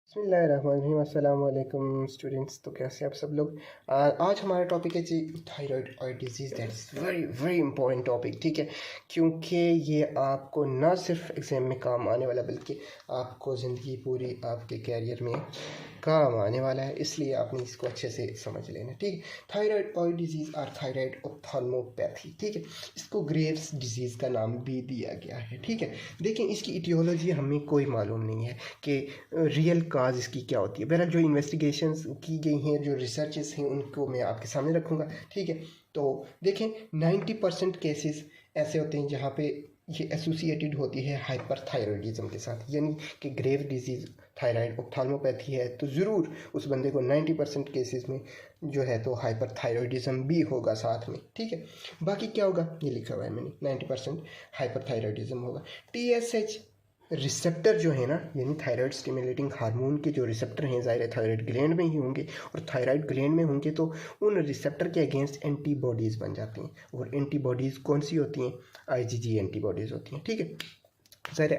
बिस्मिल्लाहिर्रहमानिर्रहीम। अस्सलाम वालेकुम स्टूडेंट्स। तो कैसे आप सब लोग। आज हमारा टॉपिक है जी thyroid eye disease. That is very very important topic, ठीक है, क्योंकि ये आपको ना सिर्फ एग्ज़ाम में काम आने वाला बल्कि आपको ज़िंदगी पूरी आपके कैरियर में काम आने वाला है, इसलिए आपने इसको अच्छे से समझ लेना, ठीक है। थायराइड आई डिजीज़ और थायराइड ऑप्थाल्मोपैथी, ठीक है, इसको ग्रेव्स डिजीज़ का नाम भी दिया गया है, ठीक है। देखें, इसकी इटियोलॉजी हमें कोई मालूम नहीं है कि रियल काज इसकी क्या होती है। बहरहाल जो इन्वेस्टिगेशंस की गई हैं, जो रिसर्चेस हैं, उनको मैं आपके सामने रखूँगा, ठीक है। तो देखें, 90% केसेस ऐसे होते हैं जहाँ पे ये एसोसिएटेड होती है हाइपरथायरॉयडिज्म के साथ, यानी कि ग्रेव डिजीज़ थायराइड ऑप्थाल्मोपैथी है तो ज़रूर उस बंदे को 90% केसेस में जो है तो हाइपरथायरॉयडिज्म भी होगा साथ में, ठीक है। बाकी क्या होगा ये लिखा हुआ है मैंने, 90% हाइपरथायरॉयडिज्म होगा। TSH रिसेप्टर जो है ना, यानी थायराइड स्टिमुलेटिंग हार्मोन के जो रिसेप्टर हैं, ज़ाहिर है थायराइड ग्लैंड में ही होंगे, और थायराइड ग्लैंड में होंगे तो उन रिसेप्टर के अगेंस्ट एंटीबॉडीज़ बन जाती हैं। और एंटीबॉडीज़ कौन सी होती हैं? IgG एंटीबॉडीज़ होती हैं, ठीक है। ज़ाहिर है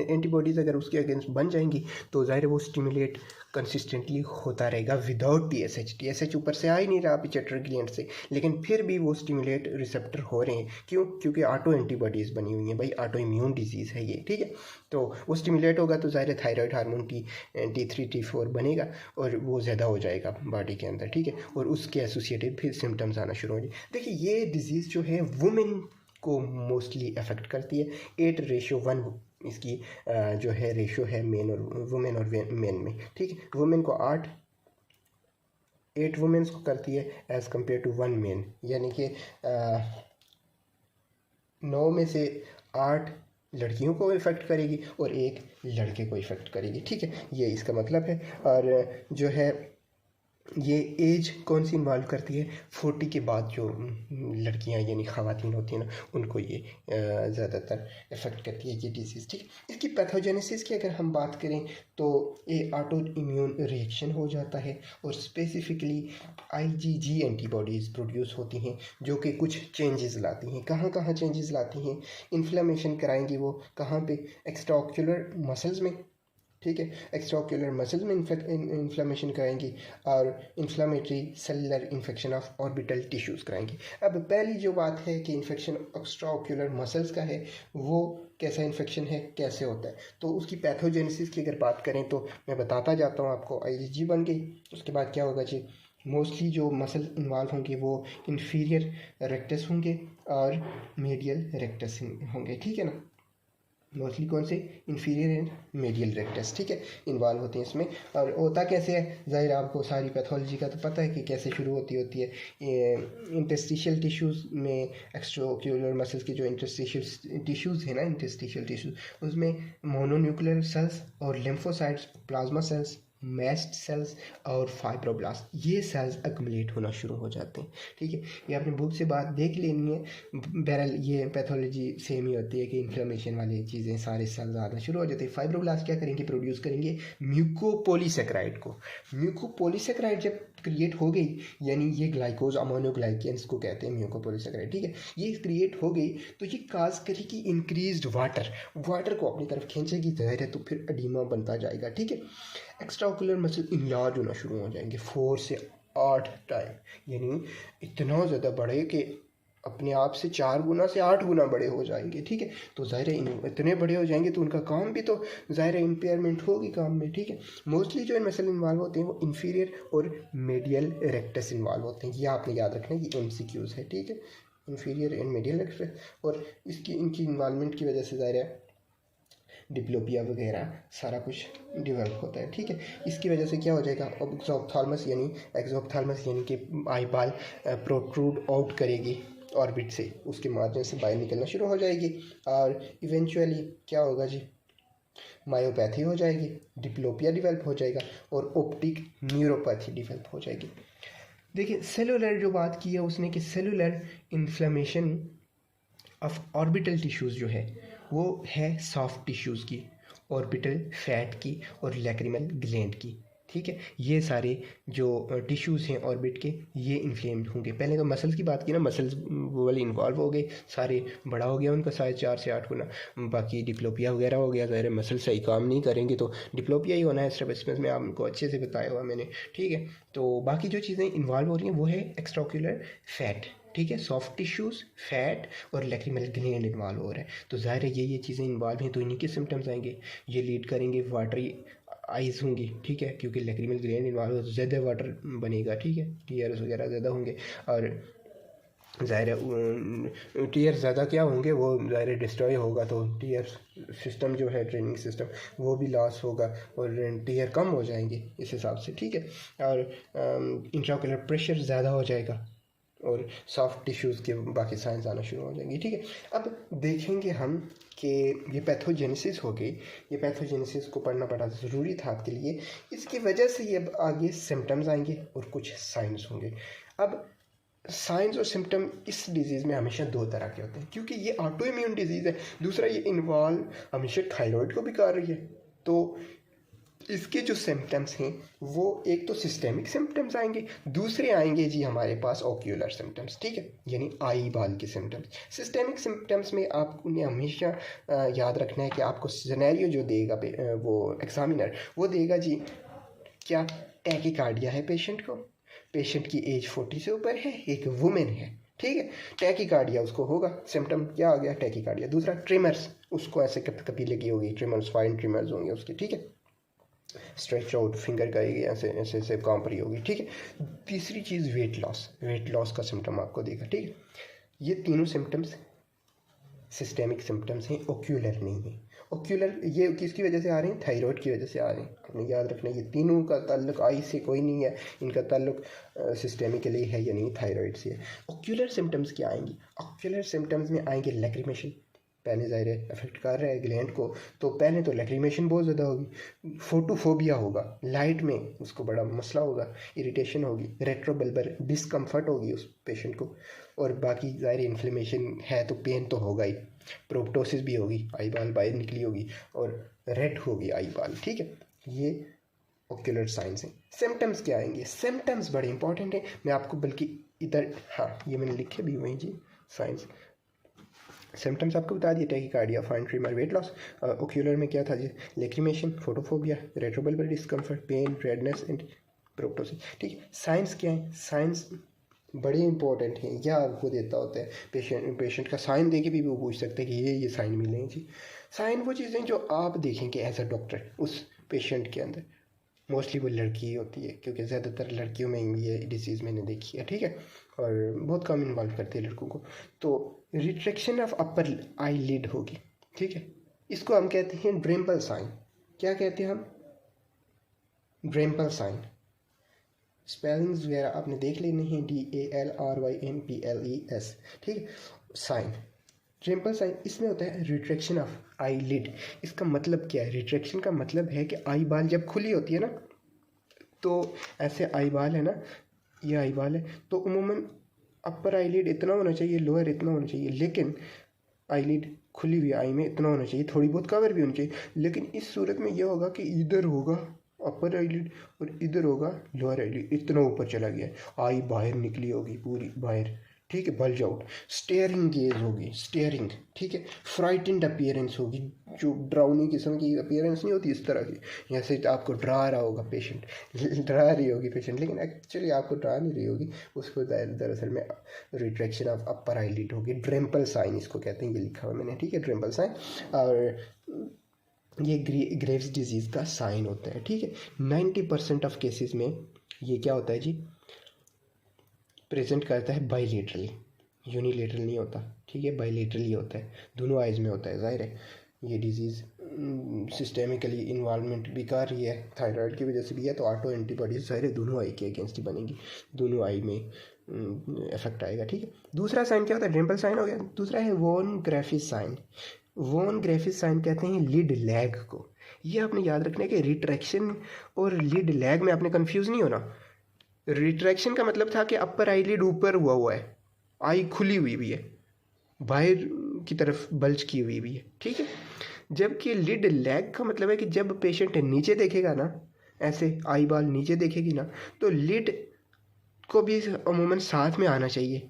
एंटीबॉडीज़ अगर उसके अगेंस्ट बन जाएंगी तो ज़ाहिर है वो स्टिमुलेट कंसिस्टेंटली होता रहेगा विदाउट TSH ऊपर से आ ही नहीं रहा पिट्यूटरी ग्लैंड से, लेकिन फिर भी वो स्टिमुलेट रिसेप्टर हो रहे हैं। क्यों? क्योंकि ऑटो एंटीबॉडीज़ बनी हुई हैं भाई, ऑटो इम्यून डिजीज़ है ये, ठीक है। तो वो स्टिमुलेट होगा तो ज़ाहिर है थायराइड हार्मोन T3 T4 बनेगा और वो ज़्यादा हो जाएगा बॉडी के अंदर, ठीक है, और उसके एसोसिएटेड फिर सिम्टम्स आना शुरू हो जाए। देखिए, ये डिजीज़ जो है वुमेन को मोस्टली अफेक्ट करती है। 8:1 इसकी जो है रेशो है मेन और वुमेन और मेन में, ठीक है। वुमेन को 8 वुमेन्स को करती है एज़ कम्पेयर टू 1 मेन, यानी कि 9 में से 8 लड़कियों को इफ़ेक्ट करेगी और 1 लड़के को इफ़ेक्ट करेगी, ठीक है। ये इसका मतलब है। और जो है ये एज कौन सी इन्वॉल्व करती है? 40 के बाद जो लड़कियां यानी ख़वातीन होती हैं ना, उनको ये ज़्यादातर इफ़ेक्ट करती है ये डिजीज़, ठीक है। इसकी पैथोजेनेसिस की अगर हम बात करें तो ये ऑटो इम्यून रिएक्शन हो जाता है और स्पेसिफिकली IgG एंटीबॉडीज़ प्रोड्यूस होती हैं जो कि कुछ चेंजेस लाती हैं। कहाँ कहाँ चेंजेस लाती हैं? इन्फ्लेमेशन कराएंगी वो कहाँ पे? एक्स्ट्राओक्युलर मसल्स में, ठीक है, एक्स्ट्राओक्युलर मसल्स में इन्फ्लेमेशन कराएंगी और inflammatory cellular infection of orbital tissues कराएंगी। अब पहली जो बात है कि इन्फेक्शन एक्स्ट्राओक्युलर मसल्स का है, वो कैसा इन्फेक्शन है, कैसे होता है, तो उसकी पैथोजेनेसिस की अगर बात करें तो मैं बताता जाता हूँ आपको। IgG बन गई, उसके बाद क्या होगा जी, मोस्टली जो मसल इन्वॉल्व होंगे वो इन्फीरियर रेक्टस होंगे और मीडियल रेक्टस होंगे, ठीक है ना। मोस्टली कौन से? इन्फीरियर एंड मीडियल रेक्टस, ठीक है, इन्वॉल्व होते हैं इसमें। और होता कैसे है? ज़ाहिर आपको सारी पैथोलॉजी का तो पता है कि कैसे शुरू होती है। इंटरस्टिशियल टिश्यूज़ में एक्स्ट्राओक्युलर मसल्स के जो इंटरस्टिशियल टिश्यूज़ है ना, इंटरस्टिशियल टिश्यूज़, उसमें मोनोन्यूक्लियर सेल्स और lymphocytes, plasma cells, mast cells और फाइब्रोब्लास्ट, ये सेल्स अक्यूमुलेट होना शुरू हो जाते हैं, ठीक है। ये आपने बुक से बात देख लेनी है। बहरहाल ये पैथोलॉजी सेम ही होती है कि इन्फ्लेमेशन वाली चीज़ें सारे सेल्स आना शुरू हो जाते हैं। फाइब्रोब्लास्ट क्या करेंगे? प्रोड्यूस करेंगे म्यूकोपोलीसेक्राइड को। म्यूकोपोलीसेक्राइड जब क्रिएट हो गई, यानी ये ग्लाइकोज अमोनोग्लाइकेंस को कहते हैं म्यूकोपोलीसेक्राइड, ठीक है, ये क्रिएट हो गई तो ये काज करेगी इंक्रीज्ड वाटर को अपनी तरफ खींचेगी, ज़ाहिर है, तो फिर एडिमा बनता जाएगा, ठीक है। एक्स्ट्राओक्युलर मसल इनलार्ज होना शुरू हो जाएंगे 4 से 8 टाइम, यानी इतना ज़्यादा बड़े कि अपने आप से 4 गुना से 8 गुना बड़े हो जाएंगे, ठीक है। तो ज़ाहिर है इतने बड़े हो जाएंगे तो उनका काम भी तो ज़ाहिर है इम्पेयरमेंट होगी काम में, ठीक है। मोस्टली जो मसल इन्वॉल्व होते हैं वो इन्फीरियर और मीडियल रेक्टस इन्वॉल्व होते हैं। ये आपने याद रखना है, ये MCQs है, ठीक है, इन्फीरियर एंड मीडियल रेक्टस। और इनकी इन्वॉल्वमेंट की वजह से ज़ाहिर है डिप्लोपिया वगैरह सारा कुछ डेवलप होता है, ठीक है। इसकी वजह से क्या हो जाएगा? एक्सोप्थालमस यानी कि आई बाल प्रोट्रूड आउट करेगी ऑर्बिट से, उसके माध्यम से बाहर निकलना शुरू हो जाएगी और इवेंचुअली क्या होगा जी, मायोपैथी हो जाएगी, डिप्लोपिया डेवलप हो जाएगा और ऑप्टिक न्यूरोपैथी डेवलप हो जाएगी। देखिए, सेलुलर जो बात की है उसने कि cellular inflammation of orbital tissues जो है वो है सॉफ्ट टिश्यूज़ की, ऑर्बिटल फैट की और लैक्रिमल ग्लैंड की, ठीक है। ये सारे जो टिश्यूज़ हैं ऑर्बिट के, ये इन्फ्लेम्ड होंगे। पहले तो मसल्स की बात की ना, मसल्स वो वाले इन्वॉल्व हो गए सारे, बड़ा हो गया उनका साइज 4 से 8 गुना। बाकी डिप्लोपिया वगैरह हो गया, ज़ाहिर है मसल सही काम नहीं करेंगे तो डिप्लोपिया ही होना है। स्ट्रैबिस्मस में आपको अच्छे से बताया हुआ मैंने, ठीक है। तो बाकी जो चीज़ें इन्वॉल्व हो रही हैं वो है एक्स्ट्राओक्यूलर फैट, ठीक है, सॉफ्ट टिश्यूज़, फैट और लैक्रिमल ग्लैंड इन्वॉल्व हो रहा है। तो ज़ाहिर है ये चीज़ें इन्वॉल्व हैं तो इन्हीं के सिम्टम्स आएंगे। ये लीड करेंगे वाटरी आइज़ होंगी, ठीक है, क्योंकि लैक्रिमल ग्लैंड इन्वॉल्व हो तो ज़्यादा वाटर बनेगा, ठीक है, टीयर्स वगैरह ज़्यादा होंगे। और ज़ाहिर है टीयर ज़्यादा क्या होंगे, वो ज़ाहिर है डिस्ट्रॉय होगा तो टीयर सिस्टम जो है, ड्रेनिंग सिस्टम, वो भी लॉस होगा और टीयर कम हो जाएंगे इस हिसाब से, ठीक है। और इंट्राओक्यूलर प्रेशर ज़्यादा हो जाएगा और सॉफ्ट टिश्यूज़ के बाकी साइंस आना शुरू हो जाएंगी, ठीक है। अब देखेंगे हम कि ये पैथोजेनेसिस हो गई, ये पैथोजेनेसिस को पढ़ना बड़ा ज़रूरी था आपके लिए। इसकी वजह से ये आगे सिम्टम्स आएंगे और कुछ साइंस होंगे। अब साइंस और सिम्टम इस डिजीज़ में हमेशा दो तरह के होते हैं, क्योंकि ये ऑटो इम्यून डिजीज़ है। दूसरा, ये इन्वॉल्व हमेशा थायराइड को भी कर रही है। तो इसके जो सिम्टम्स हैं वो एक तो सिस्टेमिक सिम्टम्स आएंगे, दूसरे आएंगे जी हमारे पास ओक्यूलर सिम्टम्स, ठीक है, यानी आई बाल के सिम्टम्स। सिस्टेमिक सिम्टम्स में आपने हमेशा याद रखना है कि आपको सिनेरियो जो देगा वो एग्जामिनर, वो देगा जी क्या टैकीकार्डिया है पेशेंट को, पेशेंट की एज 40 से ऊपर है, एक वुमेन है, ठीक है, टैकीकार्डिया उसको होगा। सिम्टम क्या आ गया, टैकीकार्डिया। दूसरा, ट्रिमर्स, उसको ऐसे कभी लगी होगी, ट्रिमर्स, फाइन ट्रिमर्स होंगे उसके, ठीक है, स्ट्रेच आउट फिंगर करेगी, ऐसे ऐसे ऐसे कांप रही होगी, ठीक है। तीसरी चीज़, वेट लॉस, वेट लॉस का सिम्टम आपको देगा, ठीक है। ये तीनों सिम्टम्स सिस्टेमिक सिम्टम्स हैं, ओक्यूलर नहीं है। ओक्यूलर ये किसकी वजह से आ रहे हैं, थायराइड की वजह से आ रहे हैं। आपने याद रखना ये तीनों का ताल्लुक आई से कोई नहीं है, इनका ताल्लुक सिस्टेमिकली है यानी थायराइड से है। ओक्यूलर सिम्टम्स क्या आएंगी, ओक्यूलर सिम्टम्स में आएंगे लैक्रिमेशन, पहले ज़ाहिर है अफेक्ट कर रहा है ग्लैंड को, तो पहले तो लैक्रिमेशन बहुत ज़्यादा होगी, फोटोफोबिया होगा, लाइट में उसको बड़ा मसला होगा, इरिटेशन होगी, रेट्रोबल्बर डिस्कम्फर्ट होगी उस पेशेंट को, और बाकी ज़ाहिर इन्फ्लेमेशन है तो पेन तो होगा ही, प्रोप्टोसिस भी होगी, आई बाल बाहर निकली होगी और रेड होगी आई बाल, ठीक है। ये ओक्यूलर साइंस हैं। सिम्टम्स क्या आएंगे, सिम्टम्स बड़े इंपॉर्टेंट हैं, मैं आपको बल्कि इधर, हाँ ये मैंने लिखे भी हुए हैं जी, साइंस सिम्टम्स आपको बता दिए, tachycardia, fine tremor, weight loss. Ocular में क्या था जी, lacrimation, photophobia, retrobulbar discomfort, pain, redness and proptosis, ठीक है। साइंस क्या है, साइंस बड़े इंपॉर्टेंट हैं, यह आपको देता होता है पेशेंट का साइन देके भी वो पूछ सकते हैं कि ये साइन मिलेंगे जी। साइन वो चीज़ें जो आप देखेंगे एज अ डॉक्टर उस पेशेंट के अंदर, मोस्टली वो लड़की होती है क्योंकि ज़्यादातर लड़कियों में ये डिसीज़ मैंने देखी है, ठीक है, और बहुत कम इन्वॉल्व करती है लड़कों को। तो retraction of upper eyelid होगी, ठीक है, इसको हम कहते हैं ड्रेम्पल साइन। क्या कहते हैं हम, ड्रेम्पल साइन। स्पेलिंग्स वगैरह आपने देख लेने हैं, DALRYMPLES, ठीक है। साइन, ड्रेम्पल साइन, इसमें होता है रिट्रैक्शन ऑफ आई लिड। इसका मतलब क्या है, रिट्रैक्शन का मतलब है कि आई बाल जब खुली होती है ना, तो ऐसे आई बाल है ना, ये आई बाल है, तो उमूमन अपर आई लिड इतना होना चाहिए, लोअर इतना होना चाहिए, लेकिन आई लिड खुली हुई आई में इतना होना चाहिए, थोड़ी बहुत कवर भी होनी चाहिए, लेकिन इस सूरत में यह होगा कि इधर होगा अपर आई लिड और इधर होगा लोअर आई लिड, इतना ऊपर चला गया, आई बाहर निकली होगी पूरी बाहर, ठीक है, बल्ज आउट, स्टेयरिंग गेज होगी, स्टेयरिंग, ठीक है, फ्राइटेंड अपीयरेंस होगी, जो ड्राउनी किस्म की अपीयरेंस नहीं होती इस तरह की, जैसे आपको डरा रहा होगा पेशेंट, डरा रही होगी पेशेंट, लेकिन एक्चुअली आपको डरा नहीं रही होगी, उसको दरअसल में retraction of upper eyelid होगी, ड्रेम्पल साइन इसको कहते हैं, ये लिखा हुआ मैंने, ठीक है, ड्रेम्पल साइन। और ये ग्रेव्स डिजीज़ का साइन होता है, ठीक है। 90% ऑफ केसेस में ये क्या होता है जी, प्रेजेंट करता है बाईलेटरली, यूनिलेटरल नहीं होता, ठीक है, बाईलेटरली होता है, दोनों आइज़ में होता है। ज़ाहिर है ये डिजीज़ सिस्टेमिकली इन्वॉल्वमेंट भी कर रही है, थायराइड की वजह से भी है, तो ऑटो एंटीबॉडीज ज़ाहिर है दोनों आई के अगेंस्ट ही बनेगी, दोनों आई में इफेक्ट आएगा, ठीक है। दूसरा साइन क्या होता है, ड्रेम्पल साइन हो गया। दूसरा है वॉन ग्रेफिस साइन। वॉन ग्रेफिस साइन कहते हैं लिड लैग को। ये आपने याद रखना है कि रिट्रैक्शन और लिड लैग में आपने कंफ्यूज नहीं होना। रिट्रैक्शन का मतलब था कि अपर आई लिड ऊपर हुआ है, आई खुली हुई भी है, बाहर की तरफ बल्ज की हुई भी है, ठीक है। जबकि लिड लैग का मतलब है कि जब पेशेंट नीचे देखेगा ना, ऐसे आई बाल नीचे देखेगी ना, तो लिड को भी अमूमन साथ में आना चाहिए।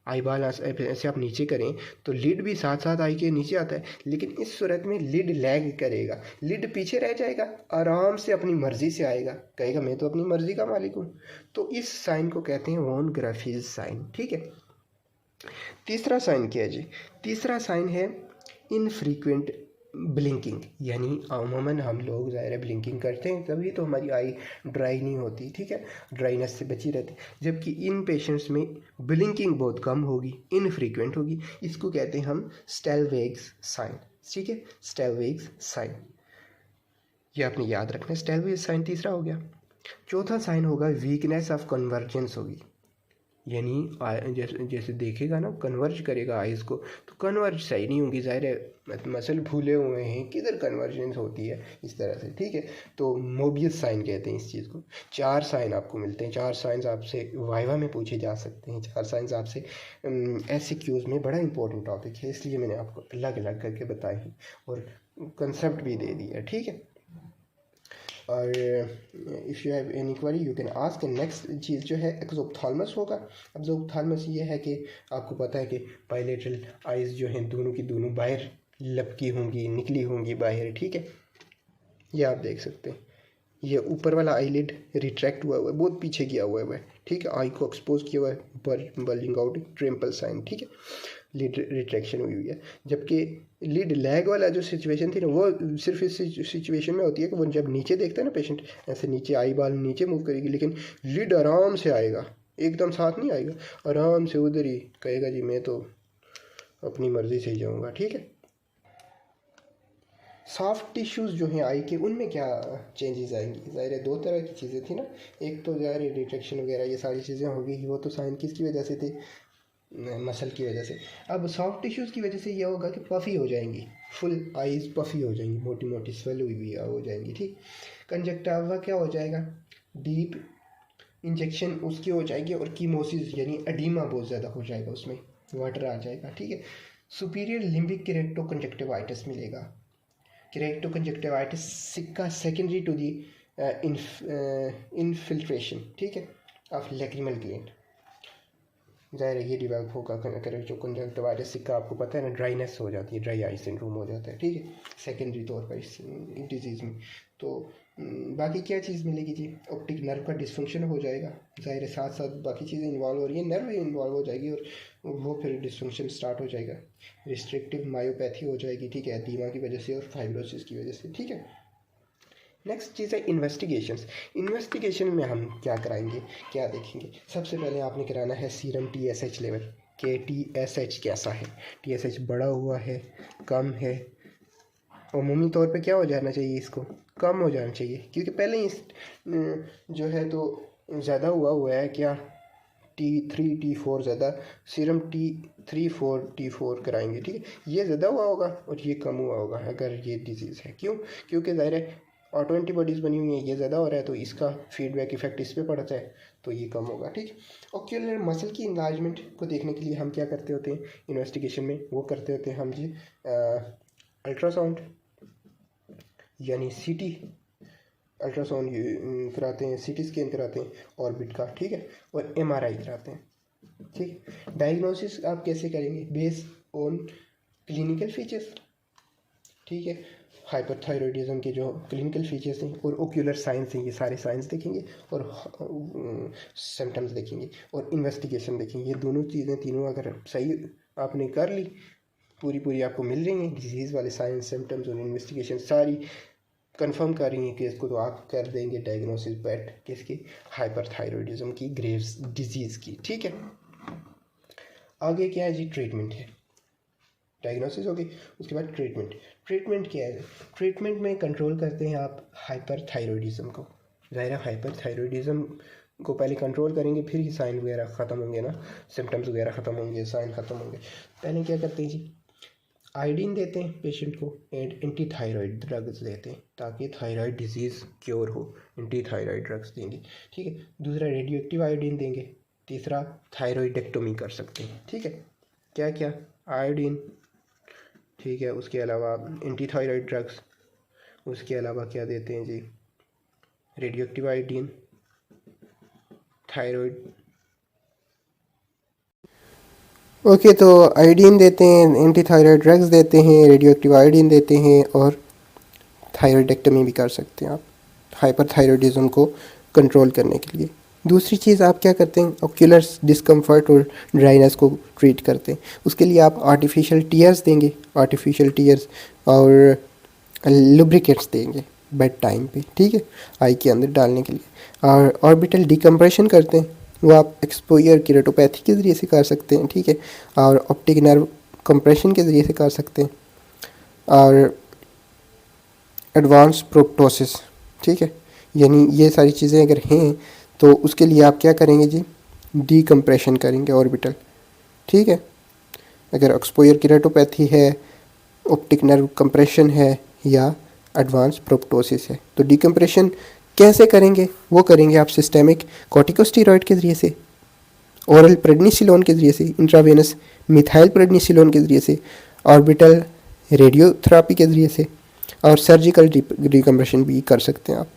आई बाल ऐसे आप नीचे करें तो लिड भी साथ साथ आई के नीचे आता है, लेकिन इस सूरत में लिड लैग करेगा, लिड पीछे रह जाएगा, आराम से अपनी मर्ज़ी से आएगा, कहेगा मैं तो अपनी मर्ज़ी का मालिक हूँ। तो इस साइन को कहते हैं वॉन ग्राफिज साइन, ठीक है। तीसरा साइन क्या है जी? तीसरा साइन है इनफ्रीक्वेंट ब्लिंकिंग, यानी अमूमन हम लोग ज़ाहिर है ब्लिंकिंग करते हैं तभी तो हमारी आई ड्राई नहीं होती, ठीक है, ड्राइनेस से बची रहती, जबकि इन पेशेंट्स में ब्लिंकिंग बहुत कम होगी, इनफ्रीक्वेंट होगी। इसको कहते हैं हम स्टेलवेग्स साइन, ठीक है, स्टेलवेग्स साइन, ये आपने याद रखना है। स्टेलवेग्स साइन तीसरा हो गया। चौथा साइन होगा वीकनेस ऑफ कन्वर्जेंस होगी, यानी जैसे जैसे देखेगा ना, कन्वर्ज करेगा आइज़ को, तो कन्वर्ज सही नहीं होगी, ज़ाहिर है मसल फूले हुए हैं, किधर कन्वर्जेंस होती है, इस तरह से, ठीक है। तो मोबियस साइन कहते हैं इस चीज़ को। 4 साइन आपको मिलते हैं, 4 साइंस आपसे वाइवा में पूछे जा सकते हैं, 4 साइंस आपसे SCQs में, बड़ा इंपॉर्टेंट टॉपिक है, इसलिए मैंने आपको अलग अलग करके बताए हैं और कंसेप्ट भी दे दिया, ठीक है। और if you have any query you can ask. Next चीज़ जो है एक्सोप्थाल्मस होगा। एक्सोप्थाल्मस ये है कि आपको पता है कि बायलेटरल आइज़ जो हैं दोनों की दोनों बाहर लपकी होंगी, निकली होंगी बाहर, ठीक है, ये आप देख सकते हैं। ये ऊपर वाला आईलिड रिट्रैक्ट हुआ हुआ है, बहुत पीछे गया हुआ है, ठीक है, आई को एक्सपोज किया हुआ है, बर्लिंग आउट ट्रिम्पल साइन, ठीक है, लिड रिट्रैक्शन हुई हुई है। जबकि लिड लैग वाला जो सिचुएशन थी ना, वो सिर्फ इस सिचुएशन में होती है कि वो जब नीचे देखता है ना पेशेंट, ऐसे नीचे आई बाल नीचे मूव करेगी, लेकिन लिड आराम से आएगा, एकदम साथ नहीं आएगा, आराम से उधर ही कहेगा जी मैं तो अपनी मर्ज़ी से ही जाऊँगा, ठीक है। सॉफ्ट टिश्यूज़ जो हैं आई के, उनमें क्या चेंजेस आएंगी? ज़ाहिर है 2 तरह की चीज़ें थी ना, एक तो ज़ाहिर है रिट्रैक्शन वगैरह ये सारी चीज़ें होगी, वो तो साइन किसकी वजह से थे, मसल की वजह से। अब सॉफ्ट टिश्यूज़ की वजह से ये होगा कि पफ़ी हो जाएंगी, फुल आईज़ पफ़ी हो जाएंगी, मोटी मोटी स्वेल हुई हुई हो जाएंगी, ठीक। कंजक्टिवा क्या हो जाएगा, डीप इंजेक्शन उसकी हो जाएगी, और कीमोसिस यानी एडिमा बहुत ज़्यादा हो जाएगा, उसमें वाटर आ जाएगा, ठीक है। सुपीरियर लिम्बिक केरेक्टो कंजक्टिवाइटिस मिलेगा। केरेक्टो कंजक्टिवाइटिस सिक्का सेकेंडरी टू दी इनफिल्ट्रेशन, ठीक है, ऑफ लैक्रिमल ग्लैंड, ज़ाहिर है ये डेवलप होगा। करेक्टो कंजक्टिवाइटिस सिक्का आपको पता है ना, ड्राइनेस हो जाती है, ड्राई आई सिंड्रोम हो जाता है, ठीक है, सेकेंडरी तौर पर इस डिजीज़ में। तो बाकी क्या चीज़ मिलेगी जी, ऑप्टिक नर्व का डिसफंक्शन हो जाएगा, ज़ाहिर है साथ साथ बाकी चीज़ें इन्वॉल्व हो रही हैं, नर्व इन्वॉल्व हो जाएगी और वो फिर डिसफंक्शन स्टार्ट हो जाएगा। रिस्ट्रिक्टिव मायोपैथी हो जाएगी, ठीक है, एडीमा की वजह से और फाइब्रोसिस की वजह से, ठीक है। नेक्स्ट चीज़ है इन्वेस्टिगेशंस। इन्वेस्टिगेशन में हम क्या कराएंगे, क्या देखेंगे? सबसे पहले आपने कराना है सीरम TSH लेवल, के TSH कैसा है, TSH बढ़ा हुआ है, कम है, अमूमी तौर पे क्या हो जाना चाहिए, इसको कम हो जाना चाहिए, क्योंकि पहले ही जो है तो ज़्यादा हुआ है, क्या T3 T4 ज़्यादा, सीरम T3 4 T4 कराएंगे, ठीक है, ये ज़्यादा हुआ होगा और ये कम हुआ होगा अगर ये डिजीज़ है। क्यों? क्योंकि ज़ाहिर है ऑटो एंटीबॉडीज़ बनी हुई है, ये ज़्यादा हो रहा है तो इसका फीडबैक इफेक्ट इस पे पड़ता है, तो ये कम होगा, ठीक। ऑक्यूलर मसल की इन्लार्जमेंट को देखने के लिए हम क्या करते होते हैं इन्वेस्टिगेशन में, वो करते होते हैं हम जी अल्ट्रासाउंड यानी CT अल्ट्रासाउंड कराते हैं, CT स्कैन कराते हैं ऑर्बिट का, ठीक है, और MRI कराते हैं, ठीक। डायग्नोसिस आप कैसे करेंगे, बेस ऑन क्लिनिकल फीचर्स, ठीक है, हाइपरथायरॉयडिज्म के जो क्लिनिकल फीचर्स हैं और ओक्यूलर साइंस हैं, ये सारे साइंस देखेंगे और सिम्टम्स देखेंगे और इन्वेस्टिगेशन देखेंगे। ये दोनों चीज़ें तीनों अगर सही आपने कर ली, पूरी आपको मिल रही हैं, डिजीज़ वाले साइंस, सिम्टम्स और इन्वेस्टिगेशन सारी कंफर्म कर रही हैं केस को, तो आप कर देंगे डायग्नोसिस बेट किसकी, हाइपरथायरॉयडिज्म की, ग्रेव्स डिजीज़ की, ठीक है। आगे क्या है जी, ट्रीटमेंट है, डायग्नोसिस हो गई, उसके बाद ट्रीटमेंट क्या है? ट्रीटमेंट में कंट्रोल करते हैं आप हाइपरथायरॉयडिज्म को, ज़ाहिर है हाइपरथायरॉयडिज्म को पहले कंट्रोल करेंगे, फिर ही साइन वगैरह ख़त्म होंगे ना, सिम्टम्स वगैरह ख़त्म होंगे, साइन ख़त्म होंगे। पहले क्या करते हैं जी, आयोडीन देते हैं पेशेंट को एंड एंटी थायराइड ड्रग्स देते हैं ताकि थायराइड डिजीज़ क्योर हो, एंटी थायराइड ड्रग्स देंगे, ठीक है। दूसरा रेडियो एक्टिव आयोडीन देंगे। तीसरा थायरॉइडेक्टोमी कर सकते हैं, ठीक है। क्या क्या, आयोडीन, ठीक है, उसके अलावा एंटी थायराइड ड्रग्स, उसके अलावा क्या देते हैं जी, radioactive iodine, thyroid. Okay, तो आयोडीन देते हैं, एंटी थायराइड ड्रग्स देते हैं, रेडियो एक्टिव आयोडीन देते हैं, और थायराइडेक्टमी भी कर सकते हैं आप हाइपरथायरॉयडिज्म को कंट्रोल करने के लिए। दूसरी चीज़ आप क्या करते हैं, ऑक्यूलर डिस्कम्फर्ट और ड्राइनेस को ट्रीट करते हैं। उसके लिए आप आर्टिफिशियल टीयर्स देंगे, आर्टिफिशियल टीयर्स और लुब्रिकेट्स देंगे बेड टाइम पे, ठीक है, आई के अंदर डालने के लिए। और ऑर्बिटल डिकम्प्रेशन करते हैं, वो आप एक्सपोजर केराटोपैथी के ज़रिए से कर सकते हैं, ठीक है, और ऑप्टिक नर्व कंप्रेशन के ज़रिए से कर सकते हैं, और एडवांस प्रोप्टोसिस, ठीक है, यानी ये सारी चीज़ें अगर हैं तो उसके लिए आप क्या करेंगे जी, डीकम्प्रेशन करेंगे ऑर्बिटल, ठीक है। अगर एक्सपोजर केराटोपैथी है, ऑप्टिक नर्व कंप्रेशन है, या एडवांस प्रोप्टोसिस है, तो डीकम्प्रेशन कैसे करेंगे, वो करेंगे आप सिस्टेमिक कॉर्टिकोस्टेरॉइड के ज़रिए से, ओरल प्रेडनिसिलोन के ज़रिए से, इंट्रावेनस मिथाइल प्रेडनिसिलोन के ज़रिए से, ऑर्बिटल रेडियोथेरापी के ज़रिए से, और सर्जिकल डिकम्प्रेशन भी कर सकते हैं आप,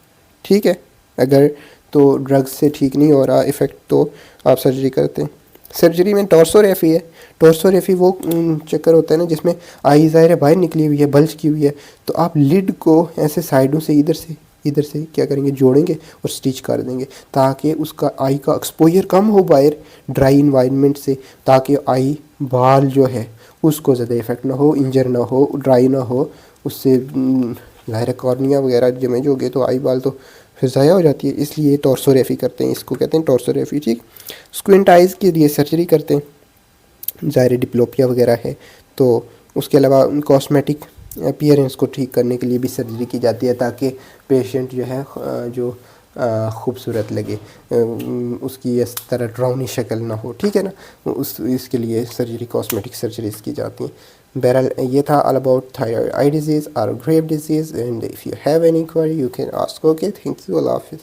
ठीक है। अगर तो ड्रग्स से ठीक नहीं हो रहा इफ़ेक्ट तो आप सर्जरी करते हैं। सर्जरी में टॉर्सोरेफी है, टॉर्सोरेफी वो चक्कर होता है ना जिसमें आई ज़ाहिर है बाहर निकली हुई है, बल्ज की हुई है, तो आप लिड को ऐसे साइडों से इधर से क्या करेंगे, जोड़ेंगे और स्टिच कर देंगे, ताकि उसका आई का एक्सपोजर कम हो बाहर ड्राई इन्वायरमेंट से, ताकि आई बाल जो है उसको ज़्यादा इफेक्ट ना हो, इंजर ना हो, ड्राई ना हो, उससे ज़ाहिर कॉर्निया वगैरह डैमेज हो गए तो आई बाल तो फिर ज़ाया हो जाती है, इसलिए टॉर्सोरेफी करते हैं, इसको कहते हैं टॉर्सोरेफी, ठीक। स्क्विंट आइज़ के लिए सर्जरी करते हैं, ज़ाहिर डिप्लोपिया वगैरह है तो उसके अलावा कॉस्मेटिक अपीयरेंस को ठीक करने के लिए भी सर्जरी की जाती है, ताकि पेशेंट जो है जो खूबसूरत लगे, उसकी इस तरह ड्राउनी शक्ल ना हो, ठीक है ना, इसके लिए सर्जरी कॉस्मेटिक सर्जरीज की जाती हैं। बहरहाल ये था all about thyroid eye disease और grave disease, and if you have any query you can ask. Okay, thank you, अल्लाह हाफिज़।